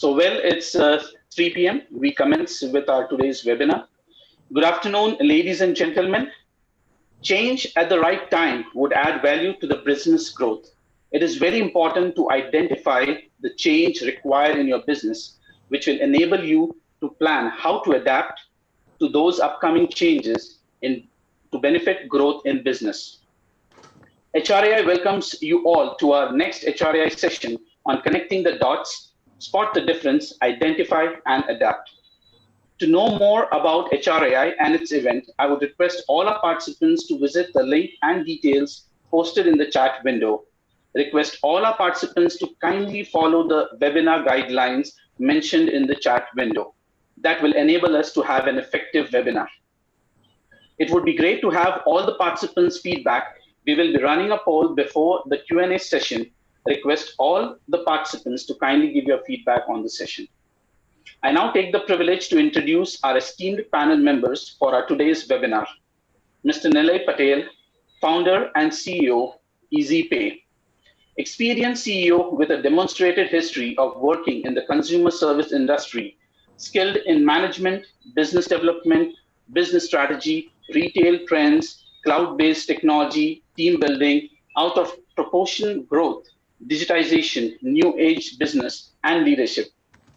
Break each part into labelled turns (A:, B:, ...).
A: It's 3 p.m. We commence with our today's webinar. Good afternoon, ladies and gentlemen. Change at the right time would add value to the business growth. It is very important to identify the change required in your business, which will enable you to plan how to adapt to those upcoming changes to benefit growth in business. HRAI welcomes you all to our next HRAI session on connecting the dots, spot the difference, identify, and adapt. To know more about HRAI and its event, I would request all our participants to visit the link and details posted in the chat window. Request all our participants to kindly follow the webinar guidelines mentioned in the chat window. That will enable us to have an effective webinar. It would be great to have all the participants' feedback. We will be running a poll before the Q&A session. Request all the participants to kindly give your feedback on the session. I now take the privilege to introduce our esteemed panel members for our today's webinar. Mr. Nilay Patel, founder and CEO, EasyPay. Experienced CEO with a demonstrated history of working in the consumer service industry, skilled in management, business development, business strategy, retail trends, cloud-based technology, team building, out of proportion growth, digitization, new age business, and leadership.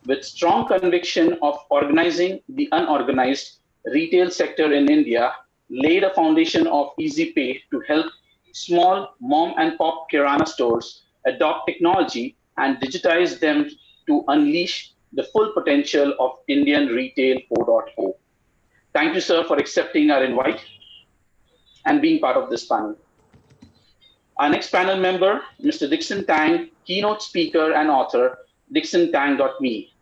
A: With strong conviction of organizing the unorganized retail sector in India, laid a foundation of EasyPay to help small mom and pop kirana stores adopt technology and digitize them to unleash the full potential of Indian Retail 4.0. Thank you, sir, for accepting our invite and being part of this panel. Our next panel member, Mr. Dixon Tang, keynote speaker and author, DixonTang.me.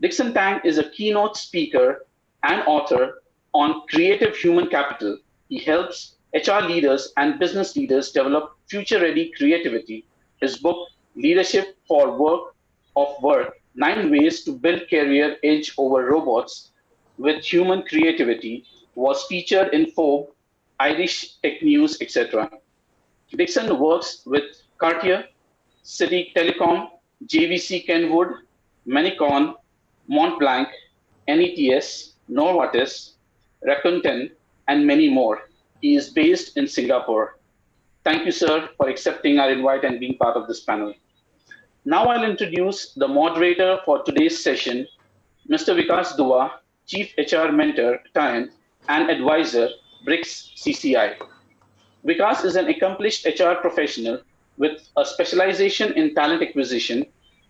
A: Dixon Tang is a keynote speaker and author on creative human capital. He helps HR leaders and business leaders develop future-ready creativity. His book, Leadership for Work, 9 Ways to Build Career Edge Over Robots with Human Creativity, was featured in Forbes, Irish Tech News, etc. Dixon works with Cartier, City Telecom, JVC Kenwood, Manicon, Montblanc, NETS, Novartis, Rakuten, and many more. He is based in Singapore. Thank you, sir, for accepting our invite and being part of this panel. Now I'll introduce the moderator for today's session, Mr. Vikas Dua, Chief HR Mentor, Client, and Advisor, BRICS CCI. Vikas is an accomplished HR professional with a specialization in talent acquisition.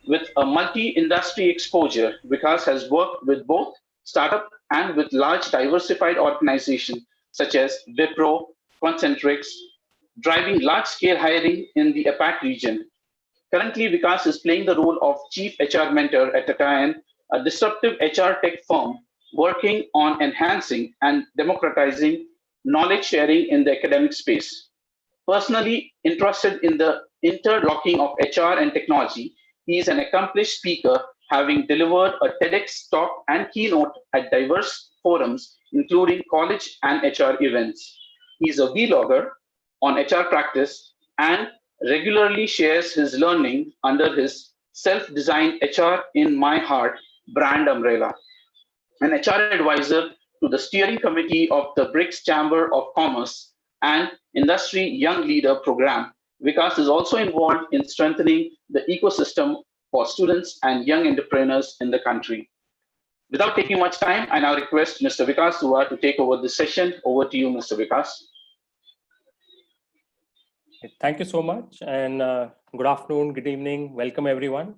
A: With a multi-industry exposure, Vikas has worked with both startup and with large diversified organizations such as Wipro, Concentrix, driving large-scale hiring in the APAC region. Currently, Vikas is playing the role of Chief HR Mentor at Tatayan, a disruptive HR tech firm working on enhancing and democratizing knowledge sharing in the academic space. Personally interested in the interlocking of HR and technology, he is an accomplished speaker, having delivered a TEDx talk and keynote at diverse forums, including college and HR events. He is a vlogger on HR practice and regularly shares his learning under his self-designed HR in My Heart brand umbrella. An HR advisor to the steering committee of the BRICS Chamber of Commerce and Industry Young Leader Program, Vikas is also involved in strengthening the ecosystem for students and young entrepreneurs in the country. Without taking much time, I now request Mr. Vikas Dua to take over this session. Over to you, Mr. Vikas.
B: Thank you so much, and good afternoon, good evening, welcome everyone.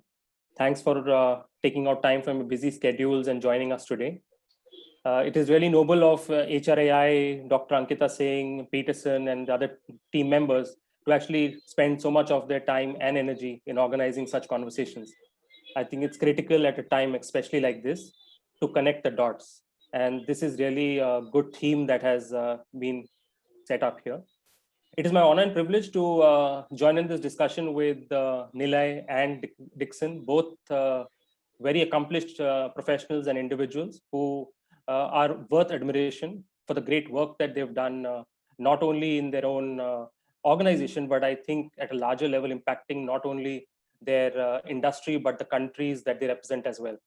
B: Thanks for taking out time from your busy schedules and joining us today. It is really noble of HRAI, Dr. Ankita Singh, Peterson, and other team members to actually spend so much of their time and energy in organizing such conversations. I think it's critical at a time, especially like this, to connect the dots. And this is really a good theme that has been set up here. It is my honor and privilege to join in this discussion with Nilay and Dixon, both very accomplished professionals and individuals who are worth admiration for the great work that they've done, not only in their own organization, but I think at a larger level impacting not only their industry, but the countries that they represent as well.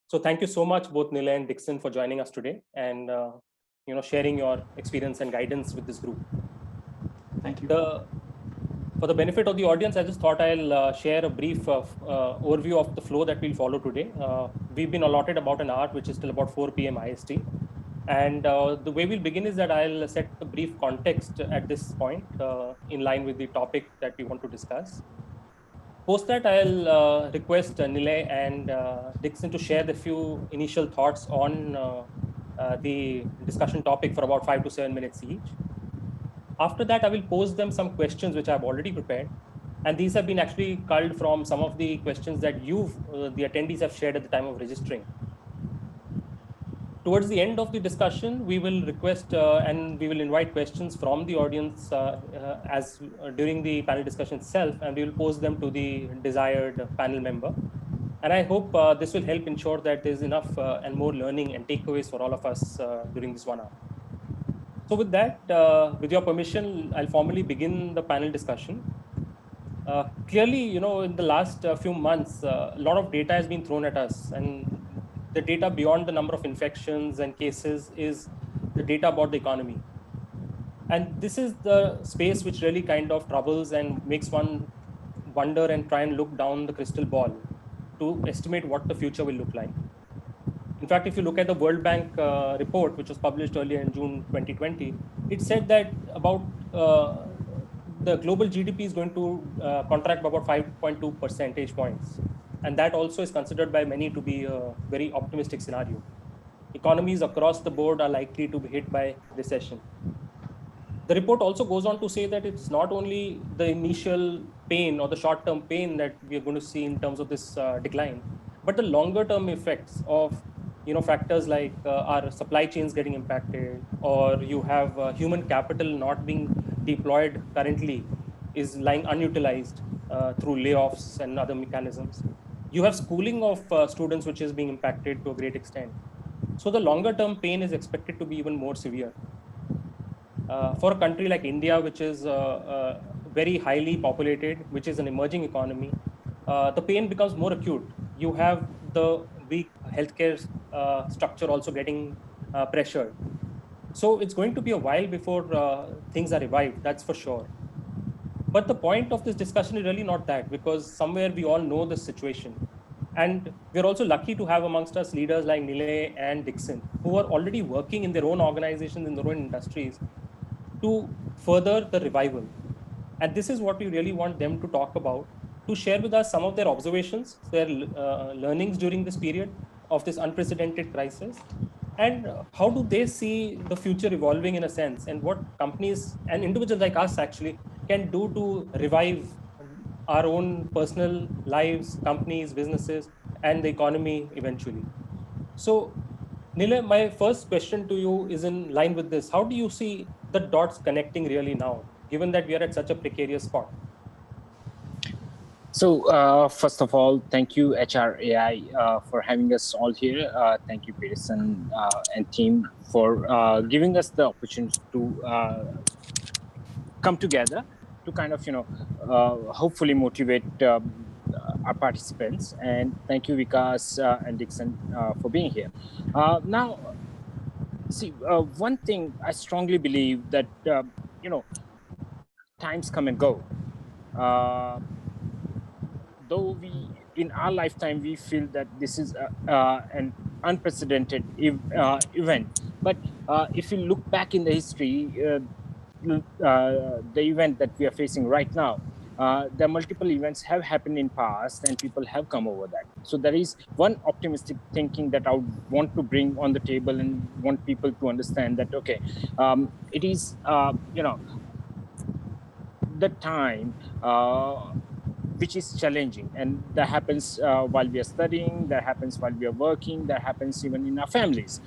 B: So thank you so much, both Nilay and Dixon, for joining us today and sharing your experience and guidance with this group.
C: Thank you.
B: For the benefit of the audience, I just thought I'll share a brief overview of the flow that we'll follow today. We've been allotted about an hour, which is till about 4 p.m. IST. And the way we'll begin is that I'll set the brief context at this point in line with the topic that we want to discuss. Post that, I'll request Nilay and Dixon to share the few initial thoughts on the discussion topic for about 5 to 7 minutes each. After that, I will pose them some questions which I've already prepared. And these have been actually culled from some of the questions that the attendees have shared at the time of registering. Towards the end of the discussion, we will request and we will invite questions from the audience during the panel discussion itself, and we will pose them to the desired panel member. And I hope this will help ensure that there's enough and more learning and takeaways for all of us during this 1 hour. So with that, with your permission, I'll formally begin the panel discussion. Clearly, in the last few months, a lot of data has been thrown at us, and the data beyond the number of infections and cases is the data about the economy. And this is the space which really kind of troubles and makes one wonder and try and look down the crystal ball to estimate what the future will look like. In fact, if you look at the World Bank report, which was published earlier in June 2020, it said that about the global GDP is going to contract by about 5.2 percentage points. And that also is considered by many to be a very optimistic scenario. Economies across the board are likely to be hit by recession. The report also goes on to say that it's not only the initial pain or the short-term pain that we are going to see in terms of this decline, but the longer-term effects of factors like our supply chains getting impacted, or you have human capital not being deployed currently, is lying unutilized through layoffs and other mechanisms. You have schooling of students, which is being impacted to a great extent. So the longer term pain is expected to be even more severe. For a country like India, which is very highly populated, which is an emerging economy, the pain becomes more acute. You have the weak healthcare structure also getting pressured. So it's going to be a while before things are revived, that's for sure. But the point of this discussion is really not that, because somewhere we all know the situation. And we're also lucky to have amongst us leaders like Nilay and Dixon, who are already working in their own organizations, in their own industries, to further the revival. And this is what we really want them to talk about, to share with us some of their observations, their learnings during this period of this unprecedented crisis, and how do they see the future evolving in a sense, and what companies and individuals like us actually can do to revive our own personal lives, companies, businesses, and the economy eventually. So, Nilay, my first question to you is in line with this. How do you see the dots connecting really now, given that we are at such a precarious spot?
D: So, first of all, thank you, HRAI, for having us all here. Thank you, Peterson and team, for giving us the opportunity to come together to kind of, hopefully motivate our participants. And thank you, Vikas and Dixon, for being here. Now, see, one thing I strongly believe that, times come and go. Though in our lifetime, we feel that this is an unprecedented event. But if you look back in the history, the event that we are facing right now, the multiple events have happened in past and people have come over that. So there is one optimistic thinking that I would want to bring on the table and want people to understand that, okay, it is, the time which is challenging, and that happens while we are studying, that happens while we are working, that happens even in our families.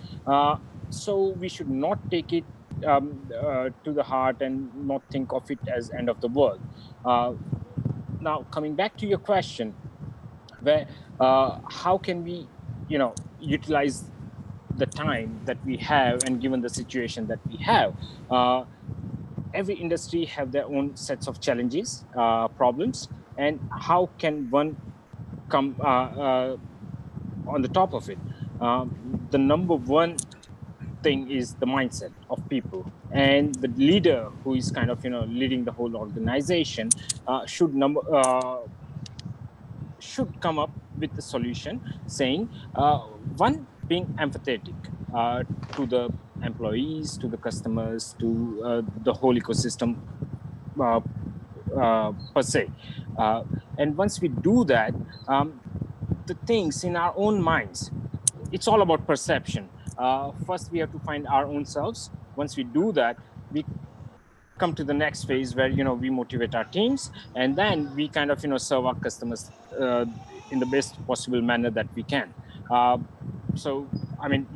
D: So we should not take it to the heart and not think of it as end of the world. Now, coming back to your question, where how can we, utilize the time that we have, and given the situation that we have, every industry have their own sets of challenges, problems. and how can one come on the top of it? The number one thing is the mindset of people, and the leader who is kind of leading the whole organization should come up with a solution, saying one, being empathetic to the employees, to the customers, to the whole ecosystem uh, per se. And once we do that, the things in our own minds, it's all about perception. First, we have to find our own selves. Once we do that, we come to the next phase where we motivate our teams, and then we kind of serve our customers in the best possible manner that we can. So, I mean,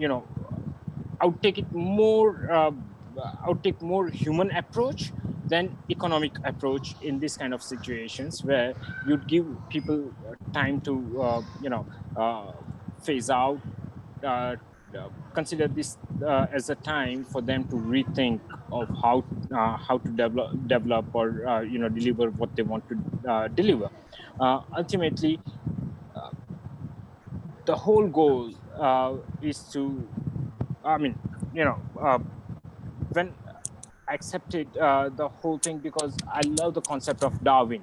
D: I would take it more. I would take more human approach than economic approach in this kind of situations, where you'd give people time to phase out. Uh, Consider this as a time for them to rethink of how to develop or deliver what they want to deliver. Ultimately, the whole goal is to, I mean, when I accepted the whole thing, because I love the concept of Darwin,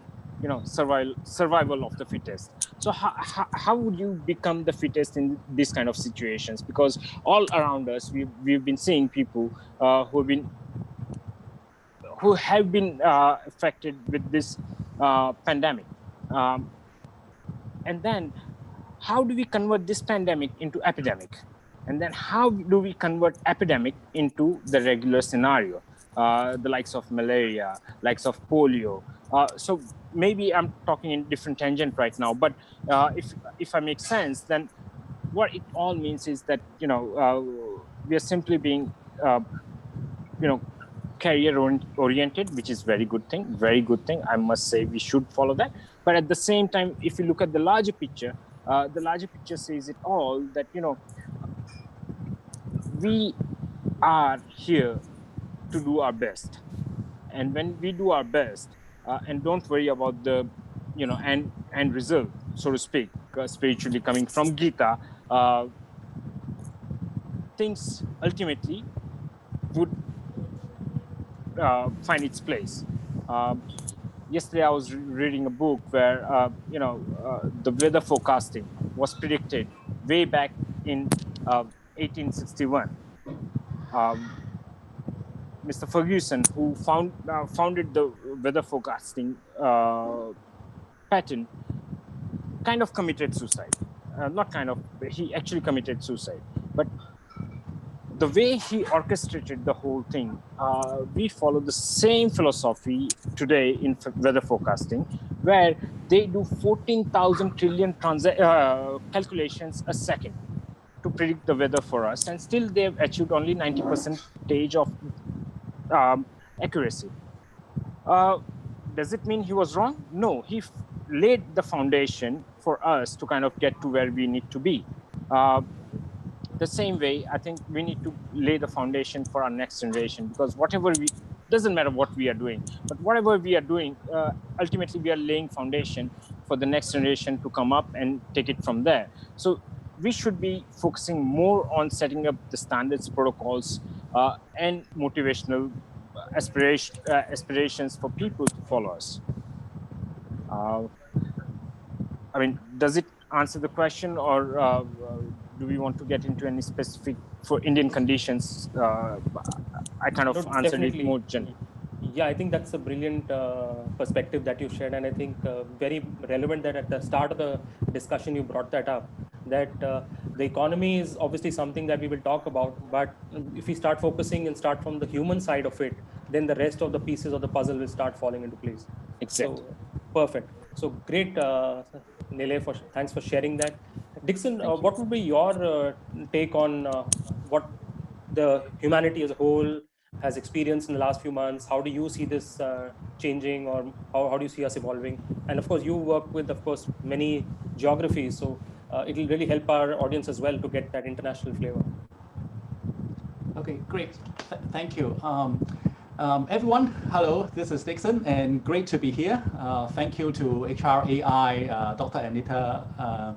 D: survival of the fittest. So how would you become the fittest in these kind of situations? Because all around us, we've been seeing people who have been affected with this pandemic. And then how do we convert this pandemic into epidemic? And then how do we convert epidemic into the regular scenario? The likes of malaria, likes of polio. So maybe I'm talking in different tangent right now, but if I make sense, then what it all means is that we are simply being career oriented, which is very good thing. I must say we should follow that. But at the same time, if you look at the larger picture says it all, that we are here to do our best. And when we do our best and don't worry about the end result, so to speak, spiritually coming from Gita, things ultimately would find its place. Yesterday I was reading a book where the weather forecasting was predicted way back in 1861. Mr. Ferguson, who founded the weather forecasting pattern, kind of committed suicide. Not kind of, he actually committed suicide. But the way he orchestrated the whole thing, we follow the same philosophy today in weather forecasting, where they do 14,000 trillion calculations a second to predict the weather for us, and still they've achieved only 90% of accuracy. Does it mean he was wrong? No, he laid the foundation for us to kind of get to where we need to be. The same way, I think we need to lay the foundation for our next generation, because doesn't matter what we are doing, but whatever we are doing, ultimately we are laying foundation for the next generation to come up and take it from there. So we should be focusing more on setting up the standards, protocols, and motivational aspirations for people to follow us. I mean, does it answer the question, or do we want to get into any specific for Indian conditions? I kind of answered
B: Definitely.
D: it more generally.
B: Yeah, I think that's a brilliant perspective that you shared, and I think very relevant that at the start of the discussion you brought that up, that the economy is obviously something that we will talk about, but if we start focusing and start from the human side of it, then the rest of the pieces of the puzzle will start falling into place.
D: Exactly.
B: So perfect. So great, Nile, thanks for sharing that. Dixon, what would be your take on what the humanity as a whole has experienced in the last few months? How do you see this changing, or how do you see us evolving? And of course, you work with, of course, many geographies, so it will really help our audience as well to get that international flavor.
C: Okay, great. Thank you. Everyone, hello, this is Dixon, and great to be here. Thank you to HRAI, Dr. Anita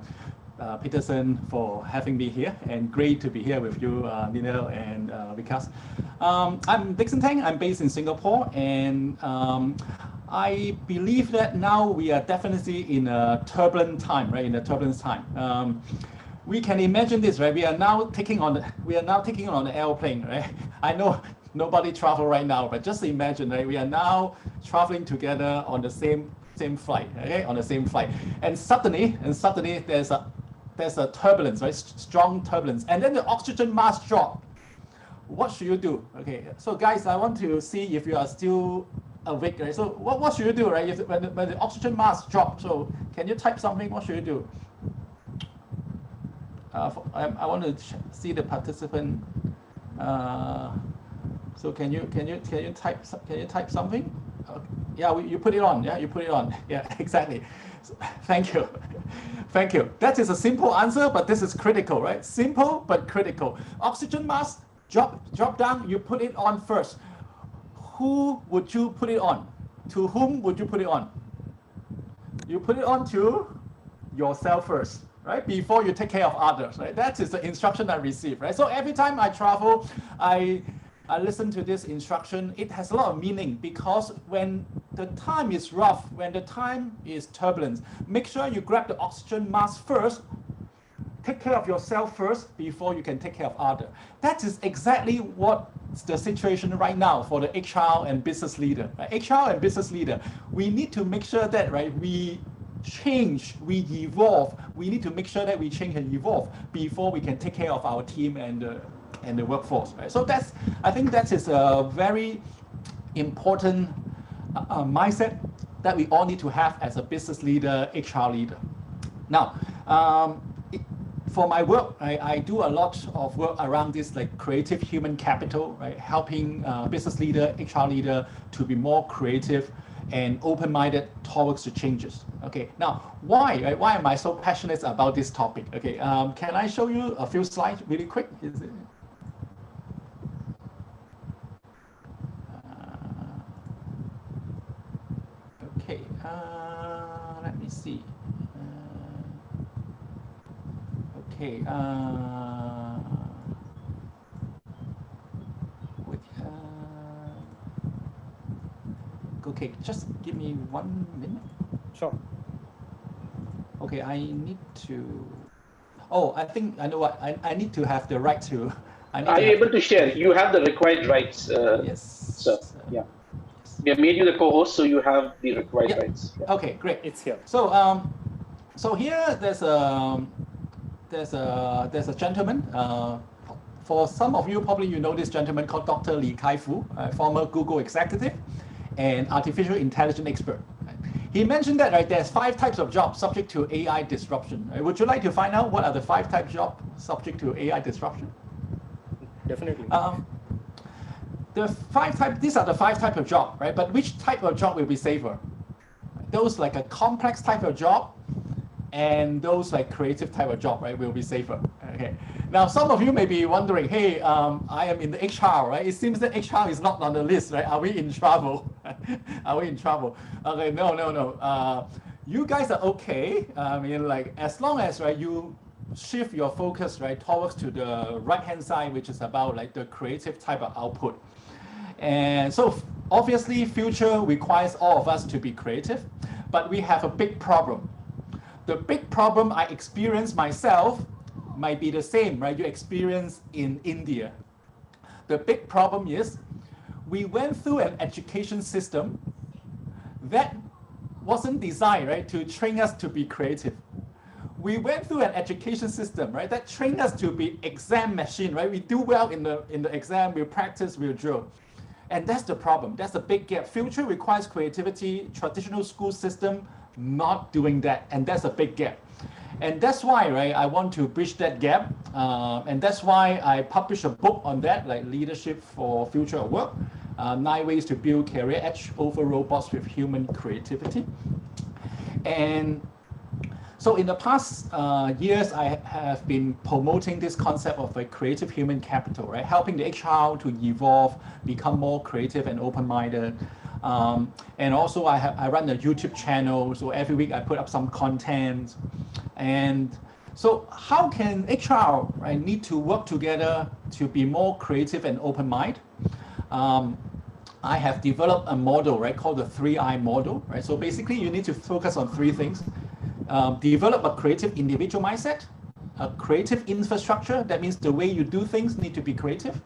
C: Peterson for having me here, and great to be here with you, Nina and Vikas. I'm Dixon Tang, I'm based in Singapore, and I believe that now we are definitely in a turbulent time, right? In a turbulent time. We can imagine this, right? We are now taking on the airplane, right? I know nobody travel right now, but just imagine, right? We are now traveling together on the same flight, okay? On the same flight, and suddenly there's a turbulence, right? Strong turbulence, and then the oxygen mask drop. What should you do? Okay, so guys, I want to see if you are still awake, right? So what should you do, right? When the oxygen mask drop, so can you type something? What should you do? I want to see the participant. So can you type something? Yeah, you put it on. Yeah, you put it on. Yeah, exactly. So, thank you. Thank you. That is a simple answer, but this is critical, right? Simple but critical. Oxygen mask drop down. You put it on first. Who would you put it on? To whom would you put it on? You put it on to yourself first, right? Before you take care of others, right? That is the instruction I receive, right? So every time I travel, I listen to this instruction. It has a lot of meaning because when the time is rough, when the time is turbulent, make sure you grab the oxygen mask first. Take care of yourself first before you can take care of others. That is exactly what's the situation right now for the HR and business leader. Right? HR and business leader, we need to make sure that, right, we change, we evolve. We need to make sure that we change and evolve before we can take care of our team and the workforce. Right? So I think that is a very important mindset that we all need to have as a business leader, HR leader. Now, for my work, I do a lot of work around this like creative human capital, right? Helping business leader, HR leader to be more creative and open-minded towards the changes. Okay, now why am I so passionate about this topic? Okay, can I show you a few slides really quick? Is it? Okay, let me see. Okay, okay, just give me 1 minute.
B: Sure.
C: Okay, I need to. Oh, I think I know what. I need to have the right to.
A: Are you able to share? You have the required rights.
C: Yes.
A: So yeah, we have made you the co-host, so you have the required rights. Yeah.
C: Okay, great.
B: It's here.
C: So so here there's a gentleman. For some of you, probably you know this gentleman called Dr. Li Kai-fu, former Google executive and artificial intelligence expert. He mentioned that, right, there's 5 types of jobs subject to AI disruption. Would you like to find out what are the 5 types of jobs subject to AI disruption?
B: Definitely.
C: These are the 5 types of job, right? But which type of job will be safer? Those like a complex type of job and those like creative type of job, right, will be safer. Okay. Now, some of you may be wondering, hey, I am in the HR, right? It seems that HR is not on the list, right? Are we in trouble? Are we in trouble? Okay, no. You guys are okay. I mean, like, as long as, right, you shift your focus, right, towards to the right-hand side, which is about like the creative type of output. And so obviously future requires all of us to be creative, but we have a big problem. The big problem I experience myself might be the same, right? You experience in India. The big problem is we went through an education system that wasn't designed, right, to train us to be creative. We went through an education system, right, that trained us to be exam machine, right? We do well in the exam, we practice, we drill. And that's the problem. That's a big gap. Future requires creativity, traditional school system not doing that, and that's a big gap. And that's why, right, I want to bridge that gap, and that's why I published a book on that, like Leadership for Future of Work, 9 Ways to Build Career Edge Over Robots with Human Creativity. And So in the past years, I have been promoting this concept of a creative human capital, right? Helping the HR to evolve, become more creative and open-minded. And also I run a YouTube channel, so every week I put up some content. And so how can HR, right, need to work together to be more creative and open-minded? I have developed a model, right, called the 3I model, right? So basically you need to focus on three things. Develop a creative individual mindset, a creative infrastructure, that means the way you do things need to be creative,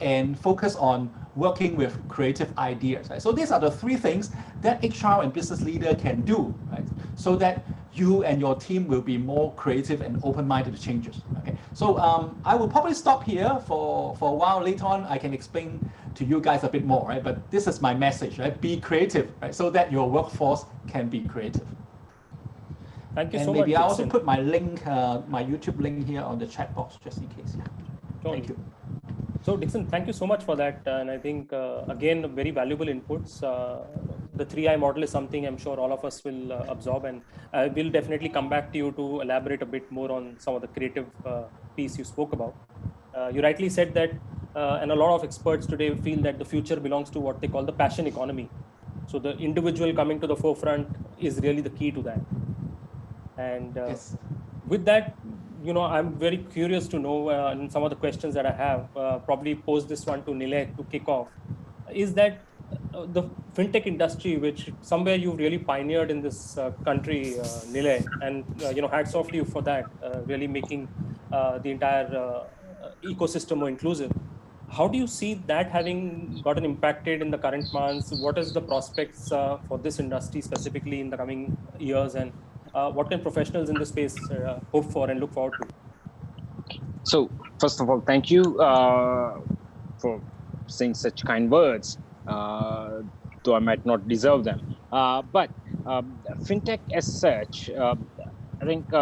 C: and focus on working with creative ideas. Right? So these are the three things that HR and business leader can do, right? So that you and your team will be more creative and open-minded to changes. Okay, so I will probably stop here for a while. Later on, I can explain to you guys a bit more, right? But this is my message, right? Be creative, right? So that your workforce can be creative.
B: Thank you
C: And
B: so much,
C: maybe I also
B: Dixon.
C: put my link, my YouTube link here on the chat box, just in case. Yeah. Thank you.
B: So Dixon, thank you so much for that. And I think, again, very valuable inputs. The 3I model is something I'm sure all of us will absorb, and we'll definitely come back to you to elaborate a bit more on some of the creative piece you spoke about. You rightly said that, and a lot of experts today feel that the future belongs to what they call the passion economy. So the individual coming to the forefront is really the key to that. And
C: Yes.
B: with that, I'm very curious to know, and some of the questions that I have, probably pose this one to Nilay to kick off, is that the fintech industry, which somewhere you've really pioneered in this country, Nilay, and hats off to you for that, really making the entire ecosystem more inclusive. How do you see that having gotten impacted in the current months? What is the prospects for this industry specifically in the coming years, and what can professionals in the space hope for and look forward to?
D: So, first of all, thank you for saying such kind words, though I might not deserve them. But fintech as such, I think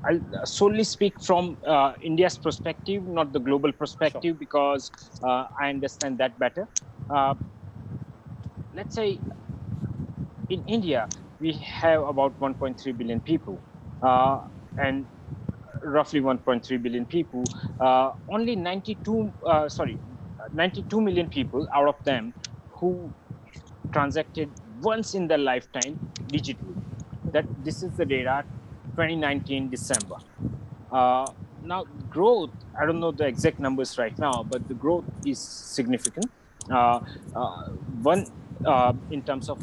D: I'll solely speak from India's perspective, not the global perspective, because I understand that better. Let's say in India, we have about 1.3 billion people, and roughly 1.3 billion people, only 92 million people out of them who transacted once in their lifetime digitally. This is the data, 2019 December. Now growth, I don't know the exact numbers right now, but the growth is significant. One, in terms of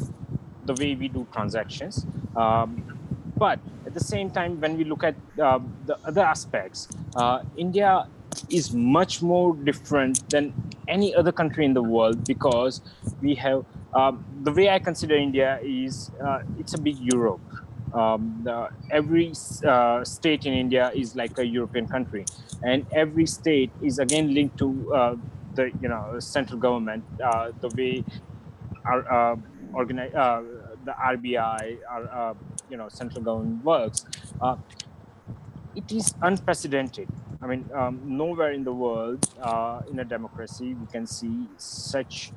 D: the way we do transactions. But at the same time, when we look at the other aspects, India is much more different than any other country in the world, because we have, the way I consider India is, it's a big Europe. Every state in India is like a European country, and every state is again linked to the central government, the way our the RBI, our central government works. It is unprecedented. I mean, nowhere in the world, in a democracy, we can see such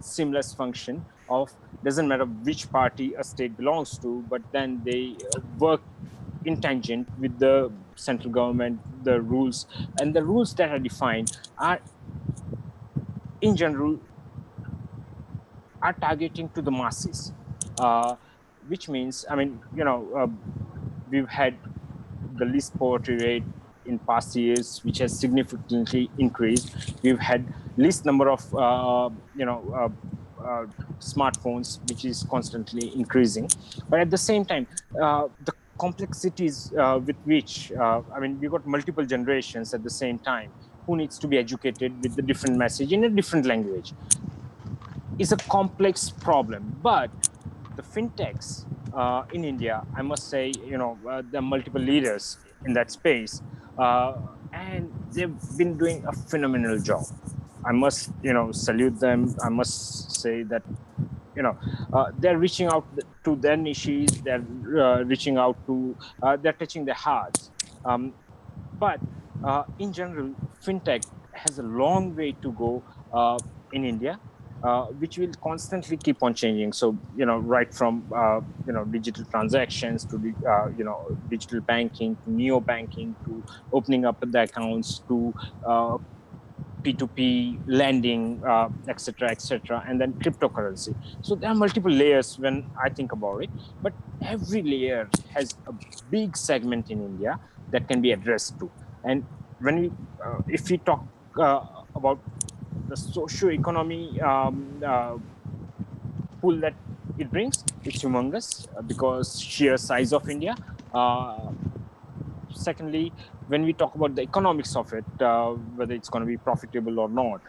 D: seamless function of, doesn't matter which party a state belongs to, but then they work in tangent with the central government, the rules, and the rules that are defined are, in general, are targeting to the masses, which means, I mean, we've had the least poverty rate in past years, which has significantly increased. We've had least number of smartphones, which is constantly increasing. But at the same time, the complexities with which, I mean, we've got multiple generations at the same time who needs to be educated with the different message in a different language, is a complex problem. But the fintechs in India, I must say, there are multiple leaders in that space, and they've been doing a phenomenal job. I must, salute them. I must say that, they're reaching out to their niches. They're reaching out to, they're touching their hearts. But in general, fintech has a long way to go in India. which will constantly keep on changing. So, right from, digital transactions to, digital banking, to neo banking, to opening up the accounts, to P2P lending, etc., etc., and then cryptocurrency. So there are multiple layers when I think about it, but every layer has a big segment in India that can be addressed to. And if we talk about the socio-economy pool that it brings, it's humongous because sheer size of India. Secondly, when we talk about the economics of it, whether it's going to be profitable or not,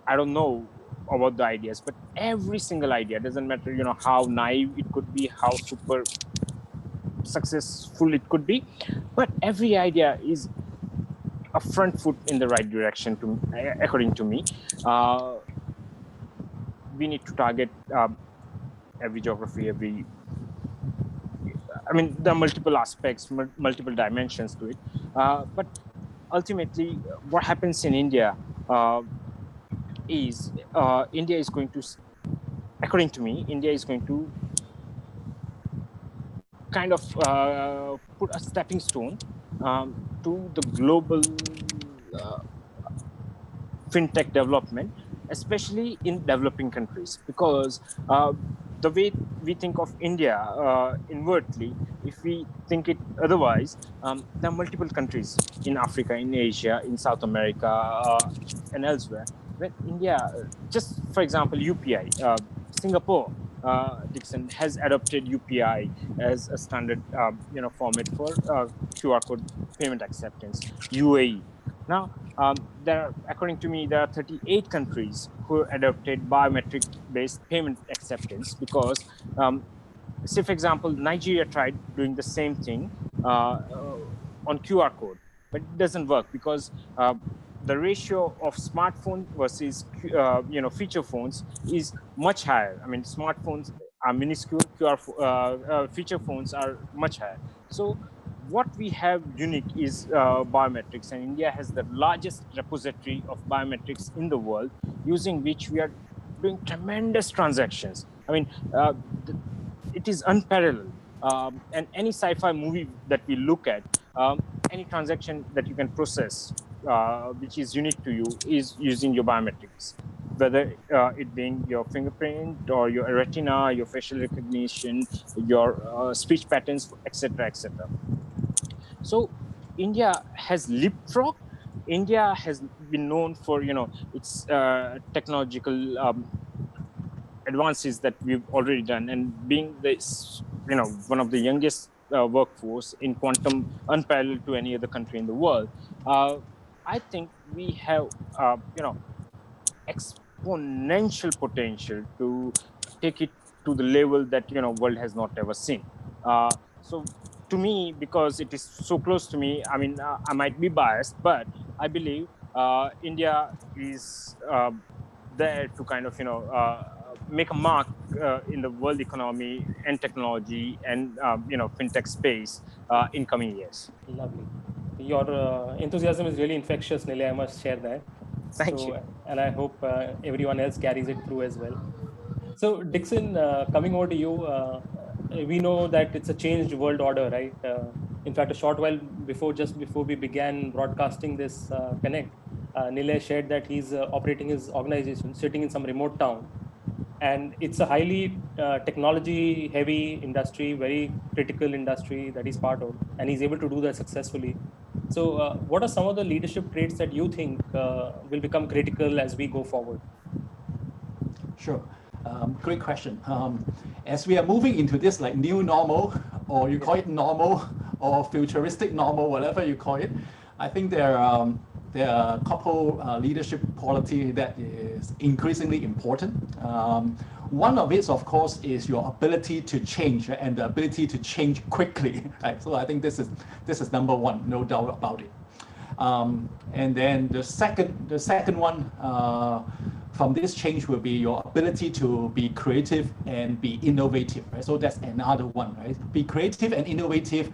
D: I don't know about the ideas, but every single idea, doesn't matter, how naive it could be, how super successful it could be, but every idea is a front foot in the right direction, according to me. We need to target every geography, there are multiple aspects, multiple dimensions to it. But ultimately, what happens in India is India is going to, according to me, India is going to kind of put a stepping stone to the global fintech development, especially in developing countries, because the way we think of India inwardly, if we think it otherwise, there are multiple countries in Africa, in Asia, in South America, and elsewhere. When India, just for example, UPI, Singapore, Dixon, has adopted UPI as a standard, format for QR code payment acceptance. UAE. Now, according to me, there are 38 countries who adopted biometric-based payment acceptance because, say, for example, Nigeria tried doing the same thing on QR code, but it doesn't work because the ratio of smartphone versus feature phones is much higher. I mean, smartphones are minuscule, feature phones are much higher. So what we have unique is biometrics, and India has the largest repository of biometrics in the world, using which we are doing tremendous transactions. I mean, it is unparalleled. And any sci-fi movie that we look at, any transaction that you can process, which is unique to you, is using your biometrics, whether it being your fingerprint or your retina, your facial recognition, your speech patterns, etc., etc. So India has leapfrogged. India has been known for its technological advances that we've already done, and being this one of the youngest workforce in quantum, unparalleled to any other country in the world. I think we have exponential potential to take it to the level that world has not ever seen. So to me, because it is so close to me, I mean, I might be biased, but I believe India is there to kind of make a mark in the world economy and technology and fintech space in coming years.
B: Lovely. Your enthusiasm is really infectious, Nile. I must share that.
D: Thank you.
B: And I hope everyone else carries it through as well. So, Dixon, coming over to you, we know that it's a changed world order, right? In fact, a short while before, just before we began broadcasting this connect, Nile shared that he's operating his organization sitting in some remote town. And it's a highly technology heavy industry, very critical industry that he's part of, and he's able to do that successfully. So what are some of the leadership traits that you think will become critical as we go forward?
C: Sure. Great question. As we are moving into this like new normal, or you call it normal, or futuristic normal, whatever you call it, I think there are a couple leadership quality that is increasingly important. One of it, of course, is your ability to change and the ability to change quickly. Right? So I think this is number one, no doubt about it. And then the second one from this change will be your ability to be creative and be innovative. Right? So that's another one. Right? Be creative and innovative.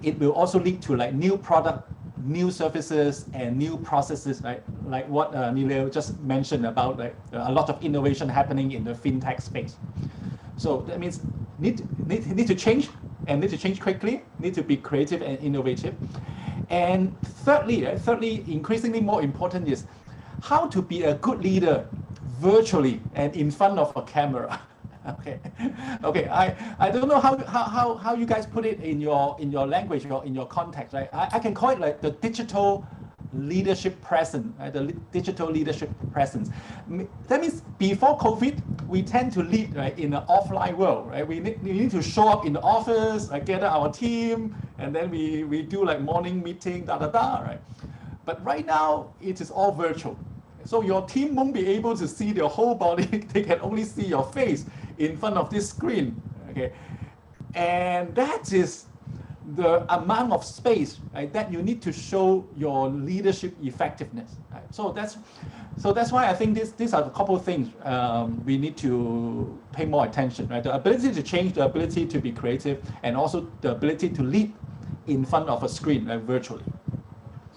C: It will also lead to like new product new services and new processes, right? Like what Nilay just mentioned about like a lot of innovation happening in the fintech space. So that means need to change, and need to change quickly, need to be creative and innovative. And thirdly, increasingly more important is how to be a good leader virtually and in front of a camera. Okay. I don't know how you guys put it in your language or in your context, right? I can call it like the digital leadership presence, right? The digital leadership presence. That means before COVID, we tend to lead, right, in an offline world, right? We need to show up in the office, like, gather our team, and then we do like morning meeting, right? But right now, it is all virtual. So your team won't be able to see your whole body. They can only see your face in front of this screen, okay? And that is the amount of space, right, that you need to show your leadership effectiveness, right? So that's why I think these are a couple of things we need to pay more attention, right? The ability to change, the ability to be creative, and also the ability to lead in front of a screen, right, virtually.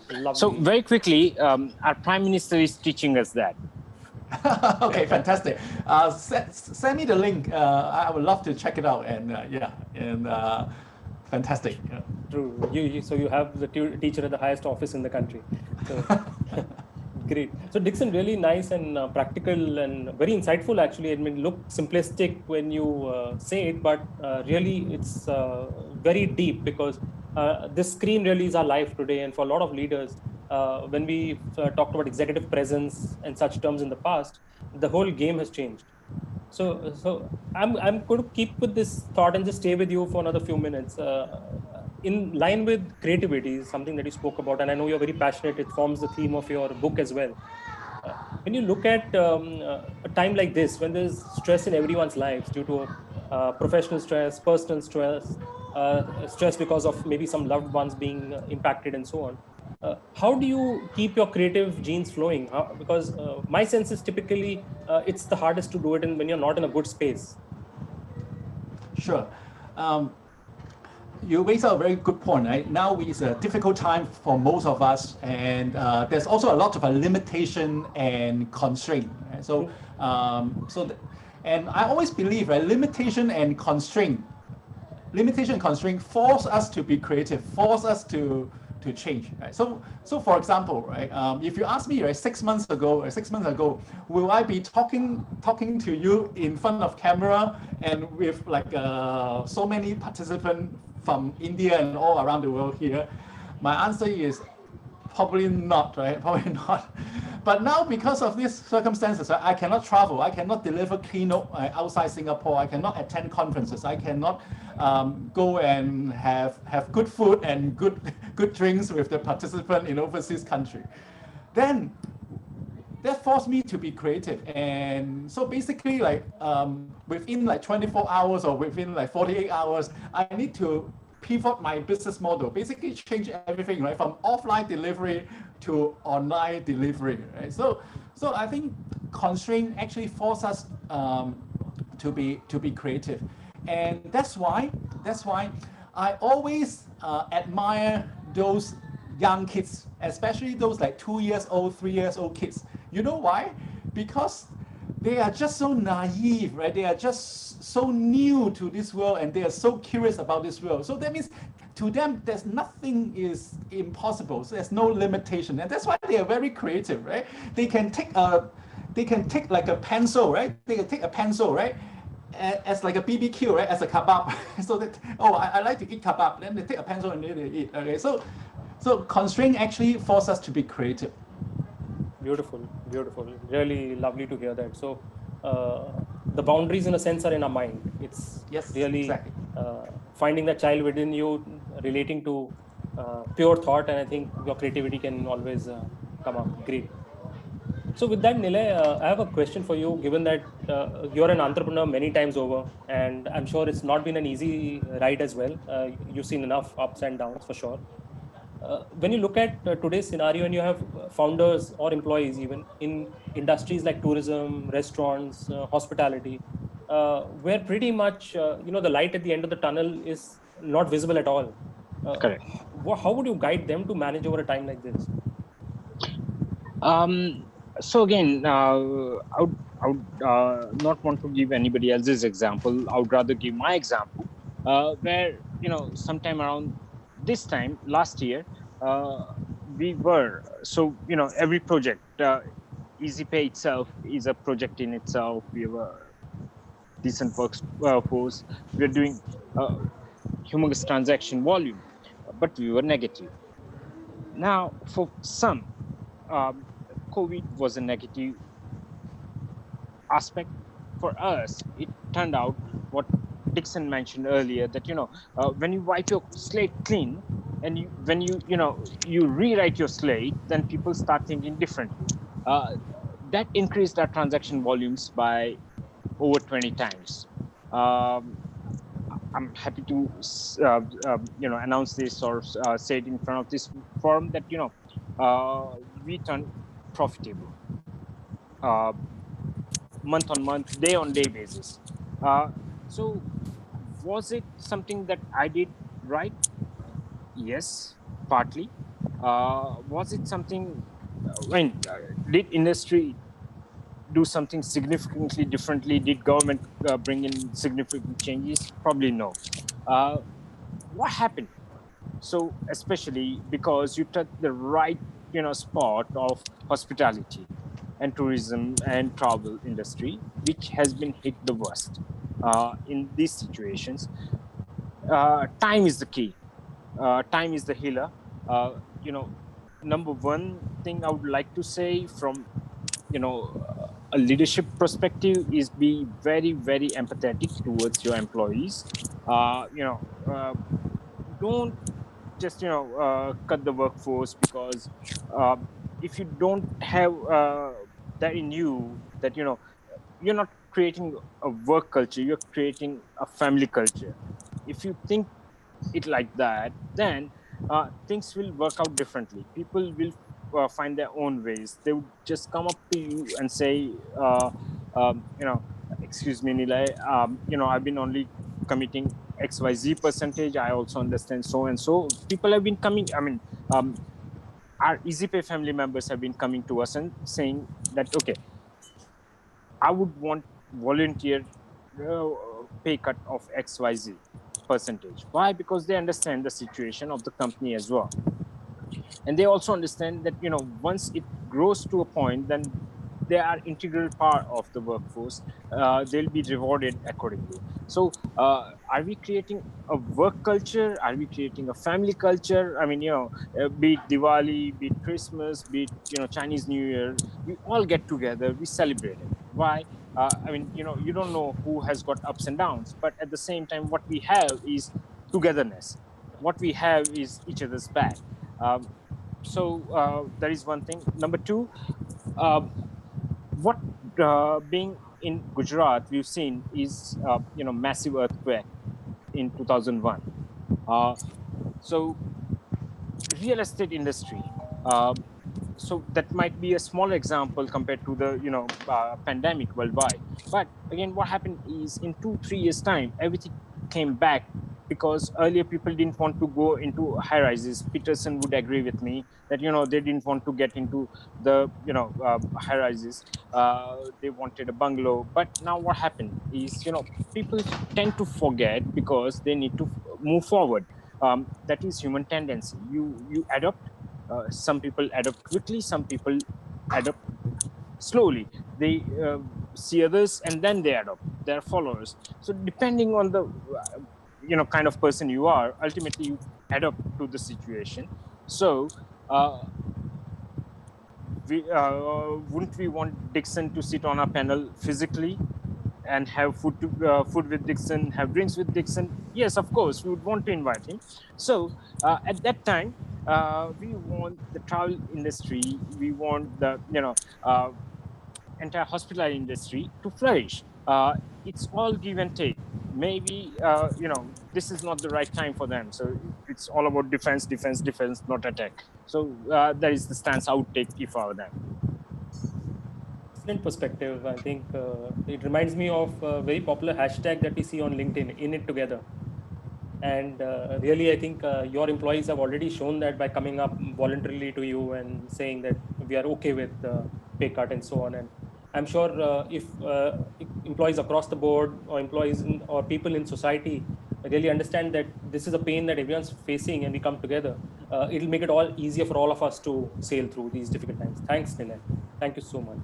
B: Lovely.
D: So very quickly, our Prime Minister is teaching us that.
C: Okay, fantastic. Send me the link. I would love to check it out. And fantastic. Yeah.
B: True. So you have the teacher at the highest office in the country. So, great. So Dixon, really nice and practical and very insightful. Actually, I mean, look simplistic when you say it, but really it's very deep, because this screen really is our life today. And for a lot of leaders, when we talked about executive presence and such terms in the past, the whole game has changed. So I'm going to keep with this thought and just stay with you for another few minutes. In line with creativity, something that you spoke about, and I know you're very passionate. It forms the theme of your book as well. When you look at a time like this, when there's stress in everyone's lives due to professional stress, personal stress, stress because of maybe some loved ones being impacted and so on, how do you keep your creative genes flowing? Because my sense is typically it's the hardest to do it when you're not in a good space.
C: Sure. You raise a very good point, right? Now is a difficult time for most of us, and there's also a lot of a limitation and constraint. Right? So, and I always believe, right, limitation and constraint force us to be creative, force us to change, right? So for example, right, if you ask me, right, 6 months ago, will I be talking to you in front of camera and with like so many participants from India and all around the world here? My answer is probably not, right? Probably not. But now, because of these circumstances, I cannot travel, I cannot deliver keynote outside Singapore, I cannot attend conferences, I cannot go and have good food and good drinks with the participant in overseas country. Then that forced me to be creative. And so basically, like within like 24 hours or within like 48 hours, I need to pivot my business model, basically change everything, right, from offline delivery to online delivery, right? So I think constraint actually force us to be creative, and that's why I always admire those young kids, especially those like 2 years old, 3 years old kids. You know why? Because they are just so naive, right? They are just so new to this world, and they are so curious about this world. So that means to them, there's nothing is impossible. So there's no limitation, and that's why they are very creative, right? They can take like a pencil, right? They can take a pencil, right, as like a BBQ, right, as a kebab. So that, I like to eat kebab. Then they take a pencil and they eat. Okay, so constraint actually force us to be creative.
B: Beautiful. Really lovely to hear that. So the boundaries, in a sense, are in our mind. It's really exactly. Finding that child within you, relating to pure thought, and I think your creativity can always come up. Great. So with that, Nilay, I have a question for you, given that you're an entrepreneur many times over, and I'm sure it's not been an easy ride as well. You've seen enough ups and downs for sure. When you look at today's scenario, and you have founders or employees even in industries like tourism, restaurants, hospitality, where pretty much the light at the end of the tunnel is not visible at all.
D: Correct.
B: how would you guide them to manage over a time like this?
D: So again, I would not want to give anybody else's example. I would rather give my example, where sometime around this time last year, we were every project, EasyPay itself is a project in itself. We have a decent workforce. We are doing humongous transaction volume, but we were negative. Now, for some, COVID was a negative aspect. For us, it turned out what Dixon mentioned earlier, that when you wipe your slate clean, and when you rewrite your slate, then people start thinking differently. That increased our transaction volumes by over 20 times. Um, I'm happy to announce this, or say it in front of this forum, that we turned profitable uh, month on month, day on day basis. So was it something that I did right? Yes, partly. Was it something? Did industry do something significantly differently? Did government bring in significant changes? Probably no. Uh, what happened? So especially because you touch the right spot of hospitality and tourism and travel industry, which has been hit the worst in these situations. Time is the key. Time is the healer. uh, you know Number one thing I would like to say from a leadership perspective is be very, very empathetic towards your employees. Don't just cut the workforce, because uh, if you don't have that in you, that you're not creating a work culture, you're creating a family culture. If you think it like that, then things will work out differently. People will find their own ways. They would just come up to you and say, um, you know, excuse me, Nilay, I've been only committing XYZ percentage. I also understand so and so. People have been coming. Our EasyPay family members have been coming to us and saying that, okay, I would want volunteer uh, pay cut of XYZ percentage. Why? Because they understand the situation of the company as well. And they also understand that once it grows to a point, then they are integral part of the workforce. They'll be rewarded accordingly. So are we creating a work culture? Are we creating a family culture? Be it Diwali, be it Christmas, be it Chinese New Year, we all get together, we celebrate it. Why? You don't know who has got ups and downs, but at the same time, what we have is togetherness. What we have is each other's back. So that is one thing. Number two, uh, what being in Gujarat we've seen is massive earthquake in 2001. So real estate industry. So that might be a small example compared to the pandemic worldwide. But again, what happened is in 2-3 years time, everything came back, because earlier people didn't want to go into high rises. Peterson would agree with me that they didn't want to get into the high rises. They wanted a bungalow. But now what happened is people tend to forget because they need to move forward. That is human tendency. You adopt. Some people adopt quickly, some people adopt slowly. They see others and then they adopt. They're followers. So depending on the kind of person you are, ultimately you adapt to the situation. So wouldn't we want Dixon to sit on our panel physically and have food with Dixon, have drinks with Dixon? Yes, of course, we would want to invite him. So at that time, we want the travel industry, we want the entire hospitality industry to flourish. It's all give and take. Maybe this is not the right time for them. So it's all about defense, defense, defense, not attack. So that is the stance I would take if I were them.
B: Excellent perspective. I think it reminds me of a very popular hashtag that we see on LinkedIn, in it together. And really, I think your employees have already shown that by coming up voluntarily to you and saying that we are okay with pay cut and so on. And I'm sure if employees across the board or or people in society really understand that this is a pain that everyone's facing and we come together, it'll make it all easier for all of us to sail through these difficult times. Thanks, Nilay. Thank you so much.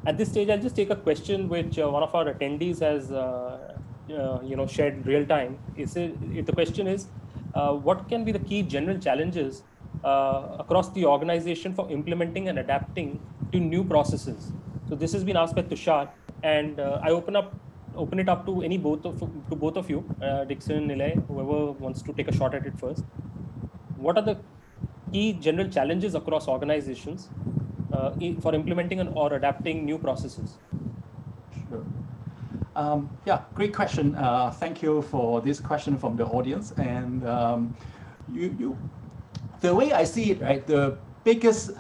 B: At this stage, I'll just take a question which one of our attendees has shared real time. The question is, what can be the key general challenges across the organization for implementing and adapting to new processes? So this has been asked by Tushar, and I open it up to both of you, Dixon, Nilay, whoever wants to take a shot at it first. What are the key general challenges across organizations for implementing or adapting new processes?
C: Sure. Yeah, great question. Thank you for this question from the audience. And the way I see it, right, the biggest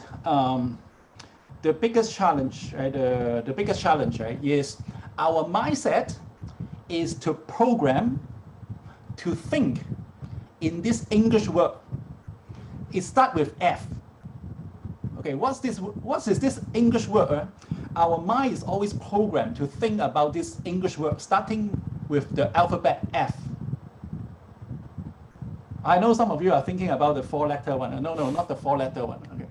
C: challenge, right, the biggest challenge, right, is our mindset is to program, to think in this English word. It starts with F. Okay, what is this English word? Our mind is always programmed to think about this English word, starting with the alphabet F. I know some of you are thinking about the 4-letter one. No, not the 4-letter one. Okay,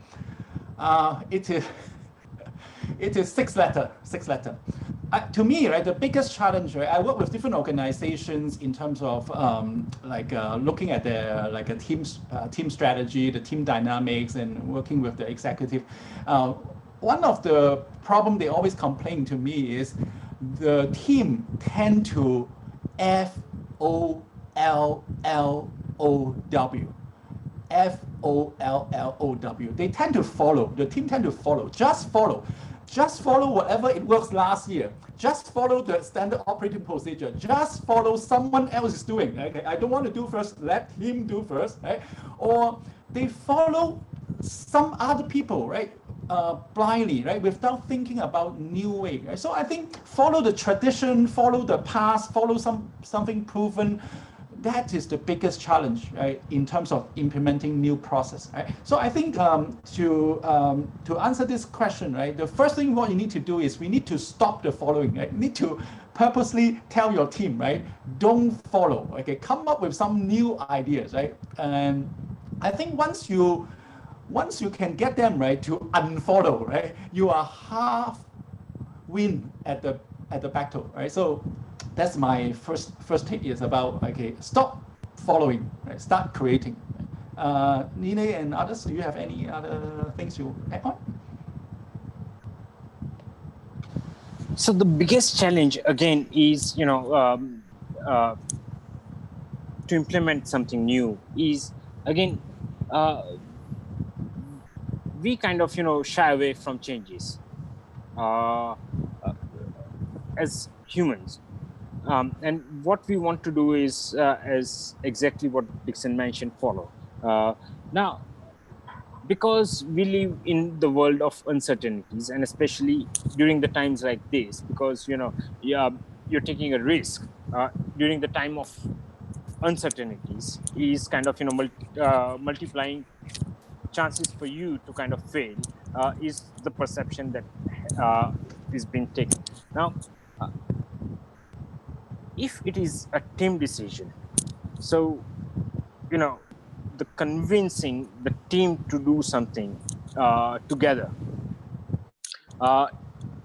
C: it is 6-letter. To me, right, the biggest challenge, right, I work with different organizations in terms of looking at a team strategy, the team dynamics, and working with the executive. One of the problem they always complain to me is the team tend to FOLLOW. FOLLOW. They tend to follow. The team tend to follow. Just follow whatever it works last year. Just follow the standard operating procedure. Just follow someone else is doing. Okay, I don't want to do first. Let him do first. Right? Or they follow some other people, right? Blindly, right? Without thinking about new way. Right? So I think follow the tradition, follow the past, follow something proven. That is the biggest challenge, right, in terms of implementing new process. Right? So I think to answer this question, right, the first thing what you need to do is we need to stop the following. Right? You need to purposely tell your team, right, don't follow. Okay, come up with some new ideas, right? And I think once you can get them right to unfollow, right, you are half win at the battle, right? So that's my first tip is about, okay, stop following, right? Start creating. Nine and others, do you have any other things you add on?
D: So the biggest challenge again is, to implement something new is, again, we kind of, shy away from changes as humans. And what we want to do is exactly what Dixon mentioned, follow. Now, because we live in the world of uncertainties, and especially during the times like this, because, you're taking a risk during the time of uncertainties is kind of, multiplying chances for you to kind of fail is the perception that is being taken. Now, if it is a team decision, so, the convincing the team to do something together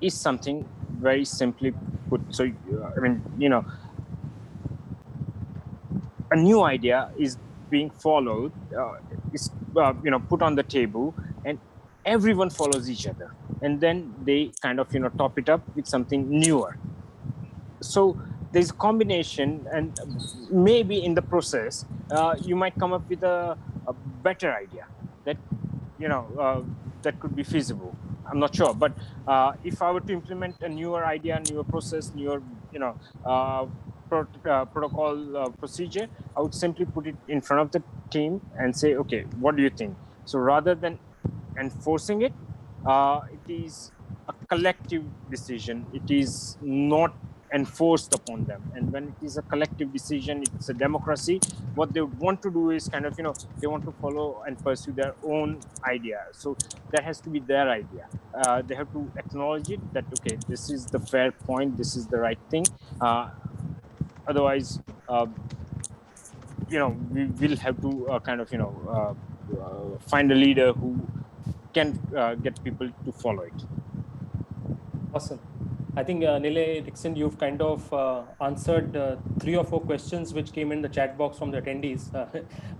D: is something very simply put. So, a new idea is being followed, is put on the table, and everyone follows each other, and then they kind of top it up with something newer. So there's a combination, and maybe in the process you might come up with a better idea that that could be feasible. I'm not sure, but if I were to implement a newer idea, newer process, newer protocol procedure, I would simply put it in front of the team and say, okay, what do you think? So rather than enforcing it, it is a collective decision. It is not enforced upon them. And when it is a collective decision, it's a democracy, what they want to do is kind of, they want to follow and pursue their own idea. So that has to be their idea. They have to acknowledge it, that okay, this is the fair point, this is the right thing. Otherwise, we will have to kind of find a leader who can get people to follow it.
B: Awesome. I think Nile, Dixon, you've kind of answered 3 or 4 questions which came in the chat box from the attendees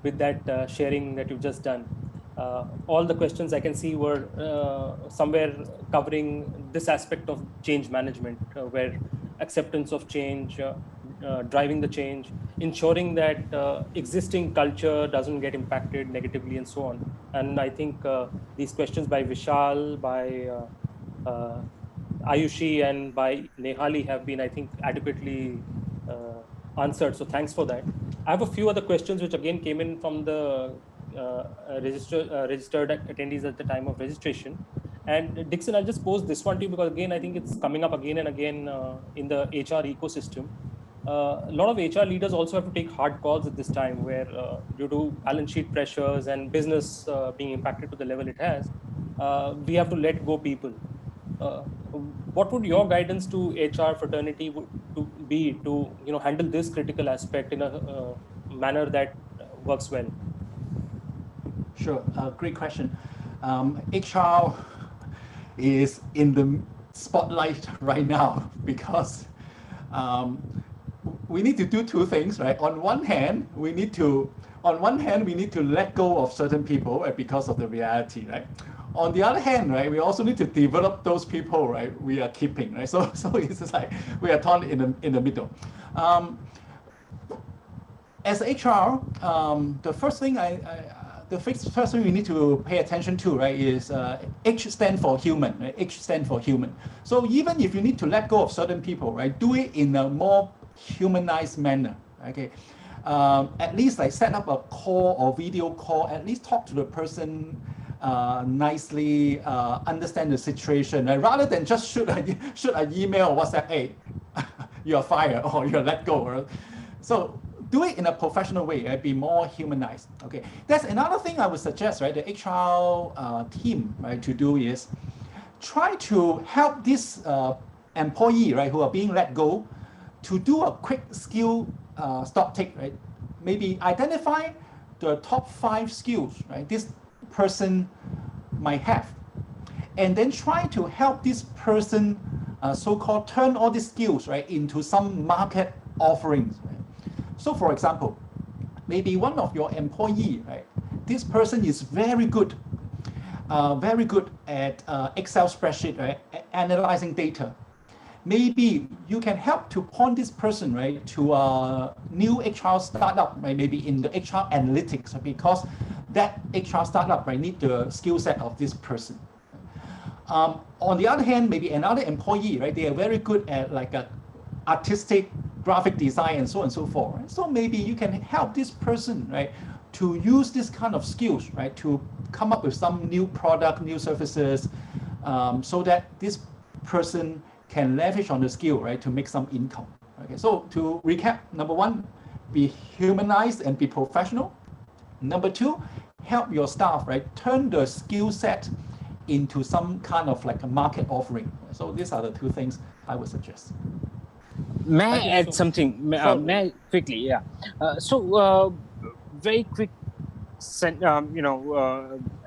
B: with that sharing that you've just done. All the questions I can see were somewhere covering this aspect of change management, where acceptance of change, driving the change, ensuring that existing culture doesn't get impacted negatively, and so on. And I think these questions by Vishal, by Ayushi, and by Nehali have been, I think, adequately answered. So thanks for that. I have a few other questions which again came in from the registered attendees at the time of registration. And Dixon, I'll just pose this one to you because again, I think it's coming up again and again in the HR ecosystem. A lot of HR leaders also have to take hard calls at this time where due to balance sheet pressures and business being impacted to the level it has, we have to let go people. What would your guidance to HR fraternity be to handle this critical aspect in a manner that works well?
C: Sure, great question. HR is in the spotlight right now because we need to do 2 things, right? On one hand, we need to let go of certain people, right, because of the reality, right? On the other hand, right, we also need to develop those people, right, we are keeping, right? So it's just like we are torn in the middle. As HR, the first thing first thing we need to pay attention to, right, is H stand for human, right? H stand for human. So even if you need to let go of certain people, right, do it in a more humanized manner, okay? At least like set up a call or video call, at least talk to the person nicely, understand the situation, right? Rather than just shoot an email or WhatsApp, hey, you're fired or you're let go. Right? So do it in a professional way, right? Be more humanized. Okay, that's another thing I would suggest, right? The HR team, right, to do is try to help this employee, right, who are being let go, to do a quick skill stock take, right? Maybe identify the top 5 skills, right, this person might have, and then try to help this person so-called turn all these skills, right, into some market offerings. Right? So for example, maybe one of your employee, right, this person is very good at Excel spreadsheet, right, analyzing data. Maybe you can help to point this person, right, to a new HR startup, right, maybe in the HR analytics, because that HR startup, right, need the skill set of this person. On the other hand, maybe another employee, right, they are very good at like a artistic graphic design and so on and so forth. Right? So maybe you can help this person, right, to use this kind of skills, right, to come up with some new product, new services, so that this person can leverage on the skill, right, to make some income. Okay, so to recap, number 1, be humanized and be professional. Number 2, help your staff, right, turn the skill set into some kind of like a market offering. So these are the 2 things I would suggest.
D: May I add something? May I quickly? Yeah. Very quick,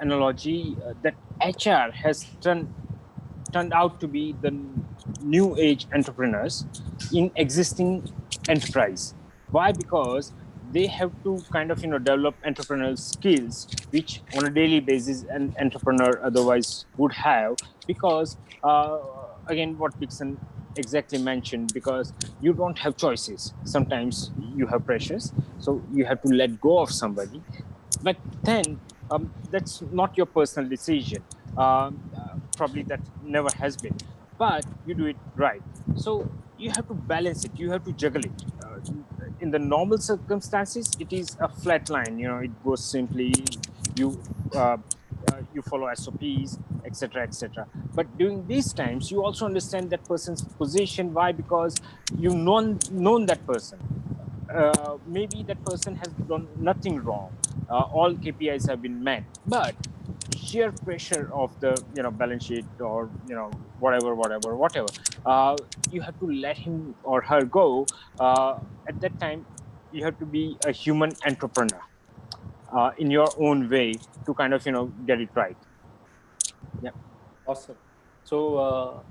D: analogy that HR has turned out to be the new age entrepreneurs in existing enterprise. Why? Because they have to kind of develop entrepreneurial skills which on a daily basis an entrepreneur otherwise would have, because again what Dixon exactly mentioned, because you don't have choices. Sometimes you have pressures, so you have to let go of somebody, but then that's not your personal decision. Probably that never has been, but you do it right. So you have to balance it, you have to juggle it. In the normal circumstances, it is a flat line. It goes simply, you follow SOPs, etc., etc. But during these times, you also understand that person's position. Why? Because you've known that person. Maybe that person has done nothing wrong. All KPIs have been met, but sheer pressure of the balance sheet, or whatever, you have to let him or her go. At that time, you have to be a human entrepreneur in your own way to kind of get it right. Yeah.
B: Awesome. So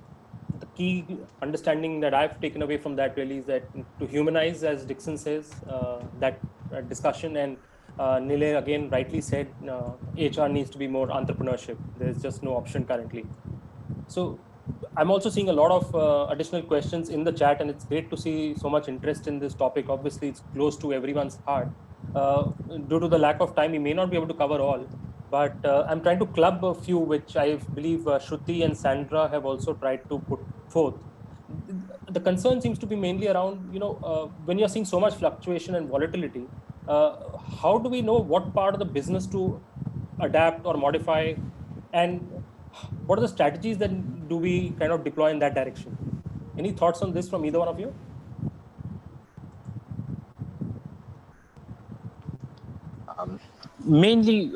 B: the key understanding that I've taken away from that really is that to humanize, as Dixon says, that discussion, and Nile again rightly said, HR needs to be more entrepreneurship. There's just no option currently. So I'm also seeing a lot of additional questions in the chat, and it's great to see so much interest in this topic. Obviously, it's close to everyone's heart. Due to the lack of time, we may not be able to cover all, but I'm trying to club a few, which I believe Shruti and Sandra have also tried to put forth. The concern seems to be mainly around, when you're seeing so much fluctuation and volatility, how do we know what part of the business to adapt or modify, and what are the strategies that do we kind of deploy in that direction? Any thoughts on this from either one of you?
D: Mainly,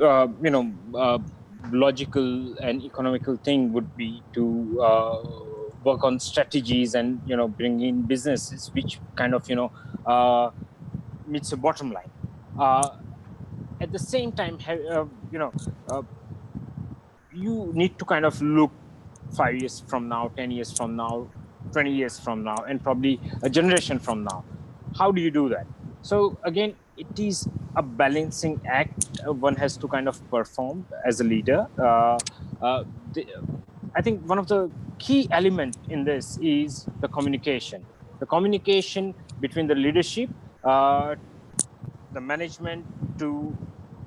D: logical and economical thing would be to work on strategies and bring in businesses which kind of meets a bottom line. At the same time, you need to kind of look 5 years from now, 10 years from now, 20 years from now, and probably a generation from now. How do you do that? So again, it is a balancing act one has to kind of perform as a leader. I think one of the key element in this is the communication. The communication between the leadership, the management, to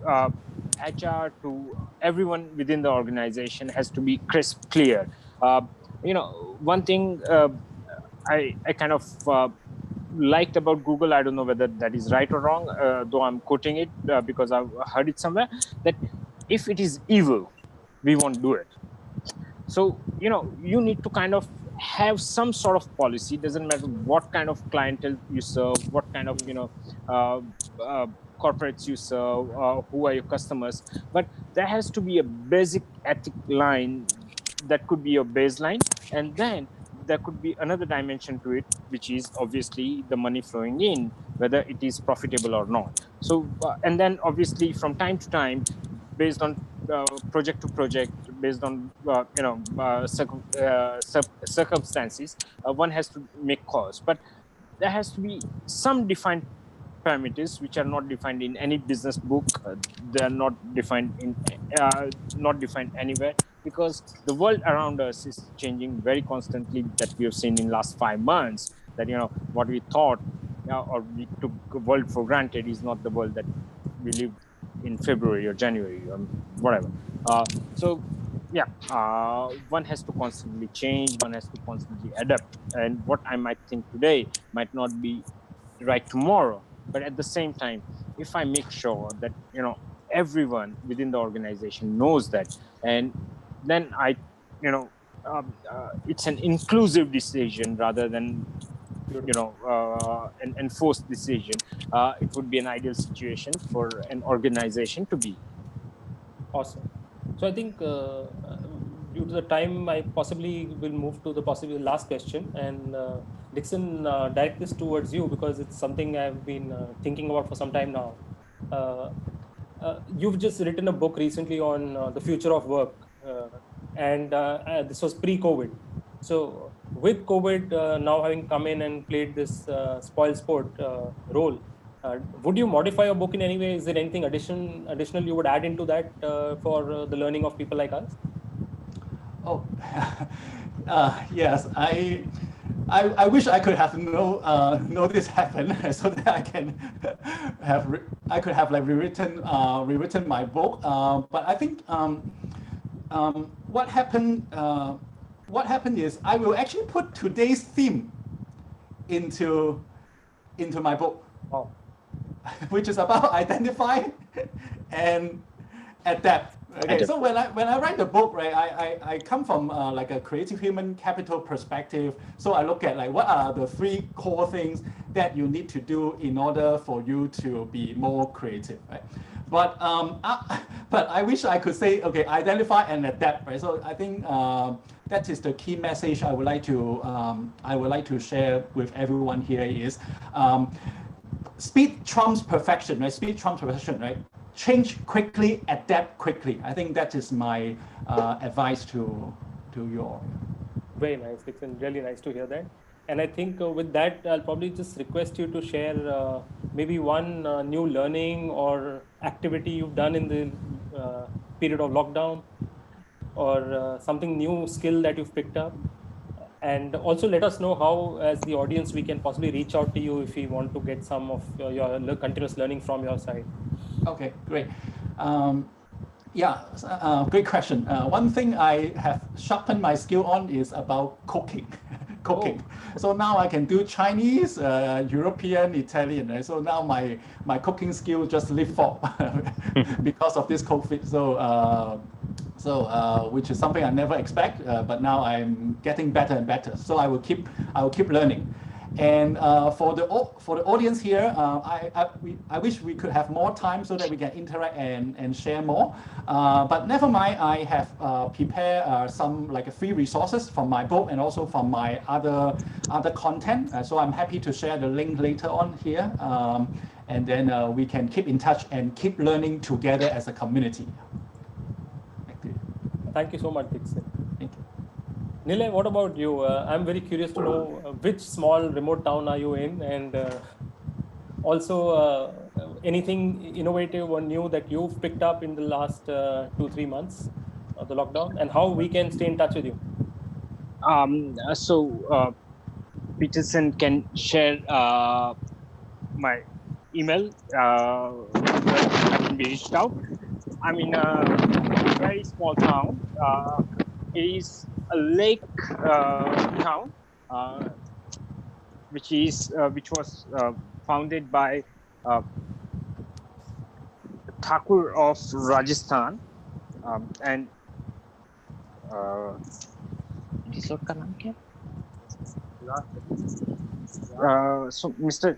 D: HR, to everyone within the organization has to be crisp, clear. One thing I kind of liked about Google, I don't know whether that is right or wrong, though I'm quoting it because I've heard it somewhere, that if it is evil, we won't do it. So, you need to kind of have some sort of policy. Doesn't matter what kind of clientele you serve, what kind of, uh, uh, corporates you serve, who are your customers, but there has to be a basic ethic line that could be your baseline. And then there could be another dimension to it, which is obviously the money flowing in, whether it is profitable or not. So, and then obviously from time to time, based on project to project, based on circumstances, one has to make calls. But there has to be some defined parameters which are not defined in any business book. They are not defined anywhere, because the world around us is changing very constantly. That we have seen in last 5 months, that what we thought or we took the world for granted is not the world that we live in February or January or whatever. So yeah, one has to constantly change, one has to constantly adapt, and what I might think today might not be right tomorrow. But at the same time, if I make sure that everyone within the organization knows that, and then it's an inclusive decision rather than an enforced decision. It would be an ideal situation for an organization to be.
B: Awesome. So I think due to the time, I possibly will move to the possibly last question. And Dixon, direct this towards you because it's something I've been thinking about for some time now. You've just written a book recently on the future of work, and this was pre-COVID. So with COVID now having come in and played this spoil sport role, would you modify your book in any way? Is there anything additional you would add into that for the learning of people like us?
C: Oh, yes. I wish I could have know this happen so that I can I could have like rewritten my book. But I think what happened is I will actually put today's theme into my book.
B: Oh.
C: Which is about identify and adapt. Okay, so when I write the book, right, I come from like a creative human capital perspective. So I look at like what are the three core things that you need to do in order for you to be more creative, right? But but I wish I could say, okay, identify and adapt, right? So I think that is the key message I would like to share with everyone here is speed trumps perfection, right? Speed trumps perfection, right? Change quickly, adapt quickly. I think that is my advice to you all.
B: Very nice, Dixon. Really nice to hear that. And I think with that, I'll probably just request you to share maybe one new learning or activity you've done in the period of lockdown, or something new skill that you've picked up. And also let us know how, as the audience, we can possibly reach out to you if we want to get some of your continuous learning from your side.
C: Okay, great. Yeah, great question. One thing I have sharpened my skill on is about cooking. Cooking.
B: Oh.
C: So now I can do Chinese, European, Italian. Right? So now my cooking skill just lift up because of this COVID. So which is something I never expect, but now I'm getting better and better. So I will keep learning. And for the audience here, I wish we could have more time so that we can interact and share more. But never mind, I have prepared some like free resources from my book and also from my other content. So I'm happy to share the link later on here. And then we can keep in touch and keep learning together as a community.
B: Thank you so much, Dixon.
C: Thank you.
B: Nilay, what about you? I'm very curious to know which small remote town are you in, and also anything innovative or new that you've picked up in the last 2-3 months of the lockdown, and how we can stay in touch with you.
D: Peterson can share my email where I can be reached out. I'm in a very small town. It is a lake town, which was founded by Thakur of Rajasthan, and so Mr.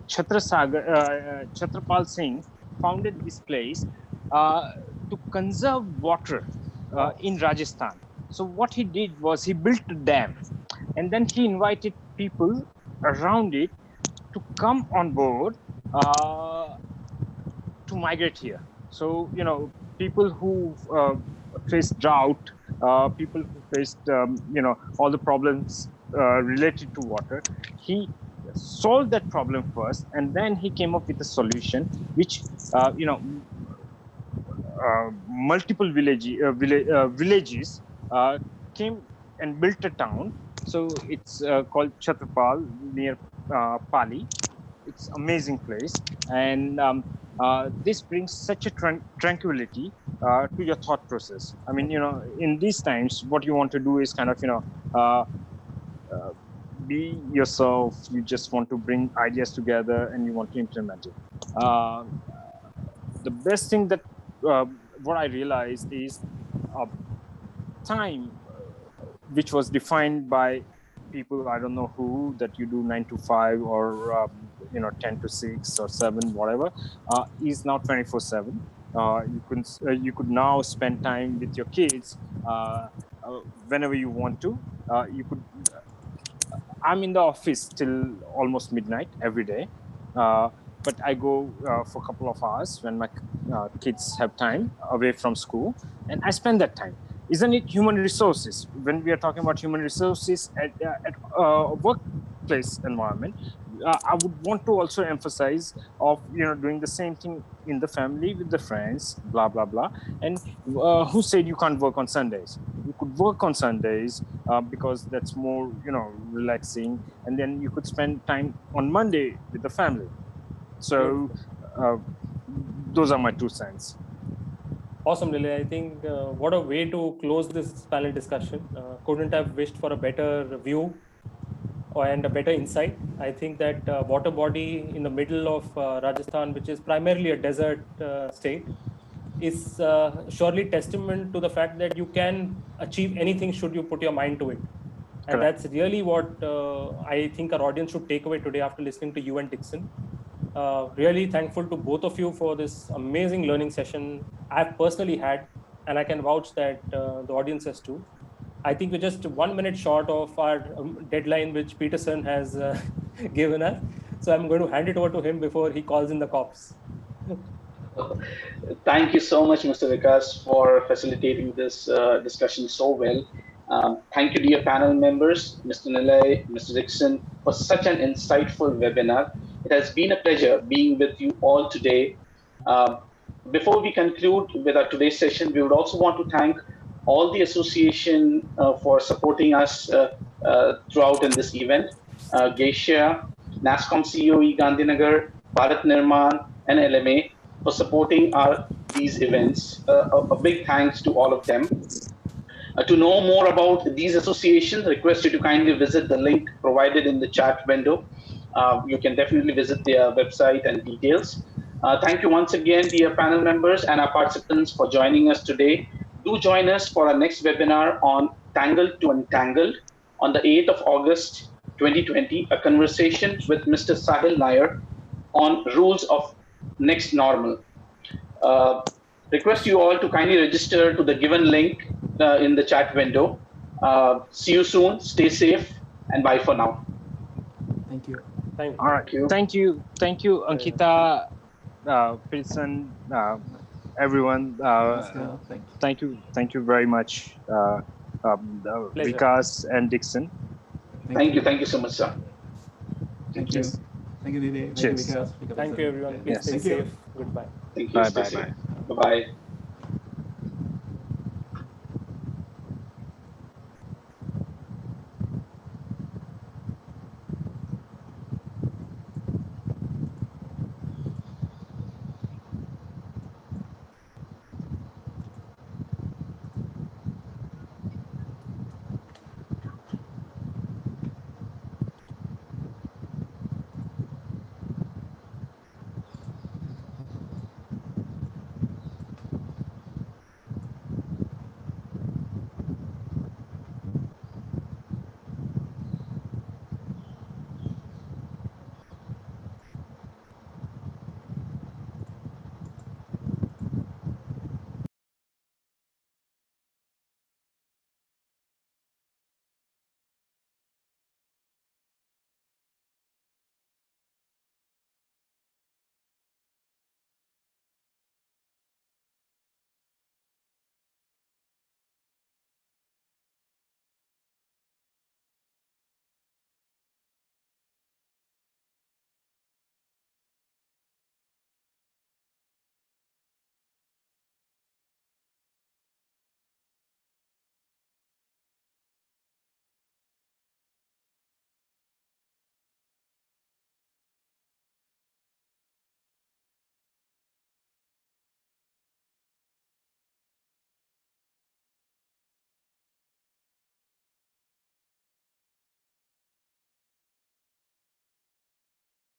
D: Chhatrapal Singh founded this place to conserve water in Rajasthan. So what he did was he built a dam, and then he invited people around it to come on board to migrate here. So people who faced drought, people who faced all the problems related to water, he solved that problem first, and then he came up with a solution which multiple villages came and built a town. So it's called Chhatrapal near Pali. It's amazing place, and this brings such a tranquility to your thought process. I mean, in these times, what you want to do is kind of be yourself. You just want to bring ideas together and you want to implement it. The best thing that what I realized is time, which was defined by people, I don't know who, that you do 9 to 5 or 10 to 6 or 7, whatever, is now 24/7. You could now spend time with your kids whenever you want to. I'm in the office till almost midnight every day, but I go for a couple of hours when my kids have time away from school, and I spend that time. Isn't it human resources? When we are talking about human resources at a workplace environment, I would want to also emphasize of doing the same thing in the family with the friends, blah blah blah. And who said you can't work on Sundays? You could work on Sundays because that's more relaxing, and then you could spend time on Monday with the family. So those are my 2 cents.
B: Awesome, Lily. I think what a way to close this panel discussion. Couldn't have wished for a better view and a better insight. I think that water body in the middle of Rajasthan, which is primarily a desert state, is surely testament to the fact that you can achieve anything should you put your mind to it. And
D: Correct.
B: that's really what I think our audience should take away today after listening to you and Dixon. Really thankful to both of you for this amazing learning session I've personally had, and I can vouch that the audience has too. I think we're just 1 minute short of our deadline, which Peterson has given us. So I'm going to hand it over to him before he calls in the cops.
A: Thank you so much, Mr. Vikas, for facilitating this discussion so well. Thank you, dear panel members, Mr. Nilay, Mr. Dixon, for such an insightful webinar. It has been a pleasure being with you all today. Before we conclude with our today's session, we would also want to thank all the association for supporting us throughout in this event. Geisha, NASCOM COE Gandhinagar, Bharat Nirman, and LMA for supporting these events. A big thanks to all of them. To know more about these associations, request you to kindly visit the link provided in the chat window. You can definitely visit their website and details. Thank you once again, dear panel members and our participants, for joining us today. Do join us for our next webinar on Tangled to Untangled on the 8th of August 2020, a conversation with Mr. Sahil Nair on rules of next normal. Request you all to kindly register to the given link in the chat window. See you soon, stay safe, and bye for now.
C: Thank you.
B: Thank you.
D: All right. Thank you, Ankita, Peterson, everyone. Thank you very much, Vikas and Dixon.
A: Thank you so much, sir.
C: Thank you. Thank you, Didi.
D: Cheers.
C: Thank you, Vikas.
B: Thank you, everyone. Please
C: Yes.
B: stay
C: Thank you.
B: safe. Goodbye.
A: Thank you.
D: Bye,
A: Stay
D: bye,
A: safe.
D: bye.
A: Bye-bye.